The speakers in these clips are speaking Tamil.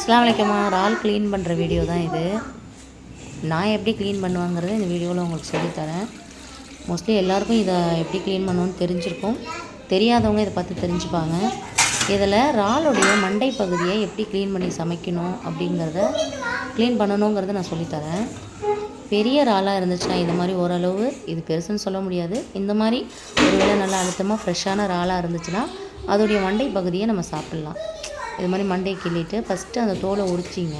அஸ்ஸலாமு அலைக்கும். இறால் க்ளீன் பண்ணுற வீடியோ தான் இது. நான் எப்படி க்ளீன் பண்ணுவாங்கிறத இந்த வீடியோவில் உங்களுக்கு சொல்லித்தரேன். மோஸ்ட்லி எல்லாருக்கும் இதை எப்படி க்ளீன் பண்ணணும்னு தெரிஞ்சிருக்கும். தெரியாதவங்க இதை பார்த்து தெரிஞ்சுப்பாங்க. இதில் இறாலுடைய மண்டை பகுதியை எப்படி க்ளீன் பண்ணி சமைக்கணும் அப்படிங்கிறத க்ளீன் பண்ணணுங்கிறத நான் சொல்லித்தரேன். பெரிய இறாலாக இருந்துச்சுன்னா இது மாதிரி ஓரளவு, இது பெருசுன்னு சொல்ல முடியாது, இந்த மாதிரி ஒரு வேளை நல்லா அழுத்தமாக ஃப்ரெஷ்ஷான இறாலாக இருந்துச்சுன்னா அதோடைய மண்டை பகுதியை நம்ம சாப்பிட்லாம். இது மாதிரி மண்டையை கிள்ளிட்டு ஃபஸ்ட்டு அந்த தோலை உரிச்சிங்க.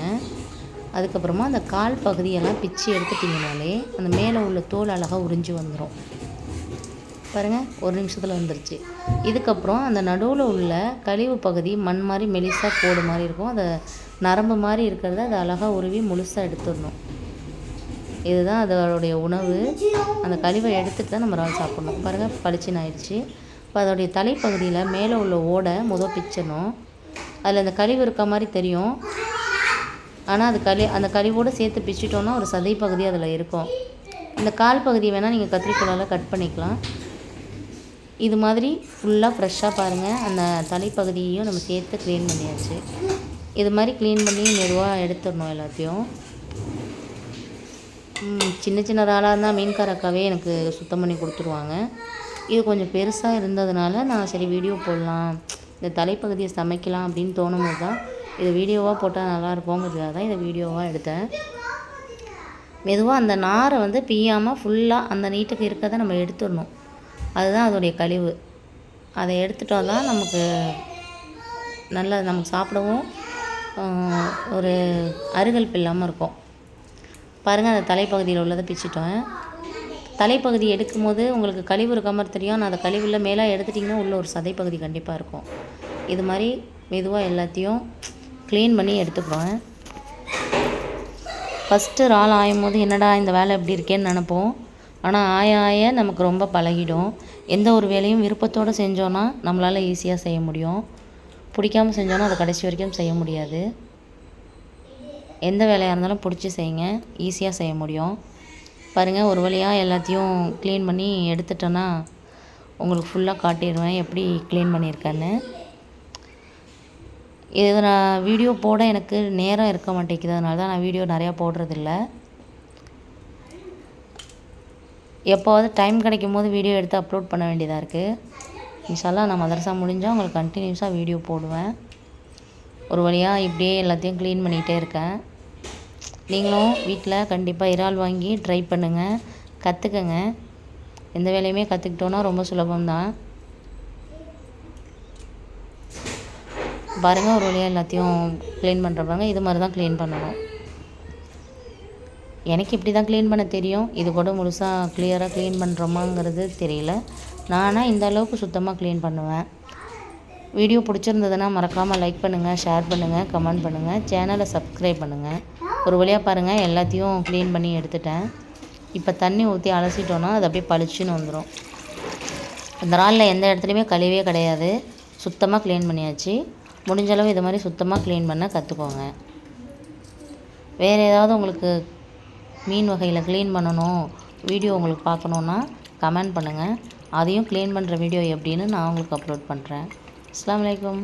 அதுக்கப்புறமா அந்த கால் பகுதியெல்லாம் பிச்சு எடுத்துட்டிங்கனாலே அந்த மேலே உள்ள தோல் அழகாக உறிஞ்சி வந்துடும். பாருங்கள், ஒரு நிமிஷத்தில் வந்துருச்சு. இதுக்கப்புறம் அந்த நடுவில் உள்ள கழிவு பகுதி மண் மாதிரி மெலிசாக கோடு மாதிரி இருக்கும். அதை நரம்பு மாதிரி இருக்கிறத அதை அழகாக உருவி முழுசாக எடுத்துடணும். இதுதான் அதோடைய உணவு. அந்த கழிவை எடுத்துகிட்டு தான் நம்ம இறால் சாப்பிட்ணும். பாருங்கள், பளிச்சுன்னு ஆயிடுச்சு. இப்போ அதோடைய தலைப்பகுதியில் மேலே உள்ள ஓடை பிச்சணும். அதில் அந்த கழிவு இருக்க மாதிரி தெரியும். ஆனால் அந்த கழிவோடு சேர்த்து பிச்சிட்டோன்னா ஒரு சதை பகுதி அதில் இருக்கும். இந்த கால் பகுதியை வேணால் நீங்கள் கத்திரிக்கோலால் கட் பண்ணிக்கலாம். இது மாதிரி ஃபுல்லாக ஃப்ரெஷ்ஷாக பாருங்கள், அந்த தலைப்பகுதியையும் நம்ம சேர்த்து க்ளீன் பண்ணியாச்சு. இது மாதிரி க்ளீன் பண்ணி மெதுவாக எடுத்துடணும் எல்லாத்தையும். சின்ன சின்ன இறாலாக இருந்தால் மீன்கார அக்காவே எனக்கு சுத்தம் பண்ணி கொடுத்துருவாங்க. இது கொஞ்சம் பெருசாக இருந்ததுனால நான் சரி வீடியோ போடலாம், இந்த தலைப்பகுதியை சமைக்கலாம் அப்படின்னு தோணும்போது தான் இதை வீடியோவாக போட்டால் நல்லாயிருக்குங்கிறதுக்காக தான் இதை வீடியோவாக எடுத்தேன். மெதுவாக அந்த நாரை பிய்யாமல் ஃபுல்லாக அந்த நீட்டுக்கு இருக்கிறத நம்ம எடுத்துடணும். அதுதான் அதோடைய கழிவு. அதை எடுத்துட்டோம் தான் நமக்கு நல்லா நமக்கு சாப்பிடவும் ஒரு அருகல்ப்பு இல்லாமல் இருக்கும். பாருங்கள், அந்த தலைப்பகுதியில் உள்ளதை பிச்சுட்டோம். தலைப்பகுதி எடுக்கும்போது உங்களுக்கு கழிவு இருக்க மாதிரி தெரியும். ஆனால் அந்த கழிவுள்ள மேலே எடுத்துட்டிங்கன்னா உள்ளே ஒரு சதைப்பகுதி கண்டிப்பாக இருக்கும். இது மாதிரி மெதுவாக எல்லாத்தையும் க்ளீன் பண்ணி எடுத்துக்கிறோம். ஃபஸ்ட்டு இறால் ஆயும் போது என்னடா இந்த வேலை எப்படி இருக்கேன்னு நினப்போம். ஆனால் ஆய நமக்கு ரொம்ப பழகிடும். எந்த ஒரு வேலையும் விருப்பத்தோடு செஞ்சோன்னா நம்மளால் ஈஸியாக செய்ய முடியும். பிடிக்காமல் செஞ்சோன்னா அதை கடைசி வரைக்கும் செய்ய முடியாது. எந்த வேலையாக இருந்தாலும் பிடிச்சி செய்யுங்க, ஈஸியாக செய்ய முடியும். பாருங்கள், ஒரு வழியாக எல்லாத்தையும் க்ளீன் பண்ணி எடுத்துட்டோன்னா உங்களுக்கு ஃபுல்லாக காட்டிடுவேன் எப்படி க்ளீன் பண்ணியிருக்கேன்னு. இது நான் வீடியோ போட எனக்கு நேரம் இருக்க மாட்டேங்குது. அதனால தான் நான் வீடியோ நிறையா போடுறதில்ல. எப்போவாவது டைம் கிடைக்கும் போது வீடியோ எடுத்து அப்லோட் பண்ண வேண்டியதாக இருக்குது. இன்ஷால்லா நான் மதரசா முடிஞ்சால் உங்களுக்கு கண்டினியூஸாக வீடியோ போடுவேன். ஒரு வழியாக இப்படியே எல்லாத்தையும் க்ளீன் பண்ணிகிட்டே இருக்கேன். நீங்களும் வீட்டில் கண்டிப்பாக இறால் வாங்கி ட்ரை பண்ணுங்கள், கற்றுக்கங்க. எந்த வேலையுமே கற்றுக்கிட்டோன்னா ரொம்ப சுலபம்தான். பாருங்கள், ஒரு வழியாக எல்லாத்தையும் க்ளீன் பண்ணுறப்பாங்க. இது மாதிரி தான் க்ளீன் பண்ணணும். எனக்கு இப்படி தான் க்ளீன் பண்ண தெரியும். இது கூட முழுசாக கிளியராக க்ளீன் பண்ணுறோமாங்கிறது தெரியல. நானாக இந்த அளவுக்கு சுத்தமாக க்ளீன் பண்ணுவேன். வீடியோ பிடிச்சிருந்ததுன்னா மறக்காமல் லைக் பண்ணுங்கள், ஷேர் பண்ணுங்கள், கமெண்ட் பண்ணுங்கள், சேனலை சப்ஸ்கிரைப் பண்ணுங்கள். ஒரு வழியாக பாருங்கள், எல்லாத்தையும் க்ளீன் பண்ணி எடுத்துட்டேன். இப்போ தண்ணி ஊற்றி அலசிட்டோன்னா அது அப்படியே பளிச்சுன்னு வந்துடும். இந்த இறாலில் எந்த இடத்துலையுமே கழிவே கிடையாது. சுத்தமாக க்ளீன் பண்ணியாச்சு. முடிஞ்சளவு இது மாதிரி சுத்தமாக க்ளீன் பண்ண கற்றுக்கோங்க. வேறு ஏதாவது உங்களுக்கு மீன் வகையில் க்ளீன் பண்ணணும், வீடியோ உங்களுக்கு பார்க்கணுன்னா கமெண்ட் பண்ணுங்கள். அதையும் க்ளீன் பண்ணுற வீடியோ எப்படின்னு நான் உங்களுக்கு அப்லோட் பண்ணுறேன். அஸ்ஸலாமு அலைக்கும்.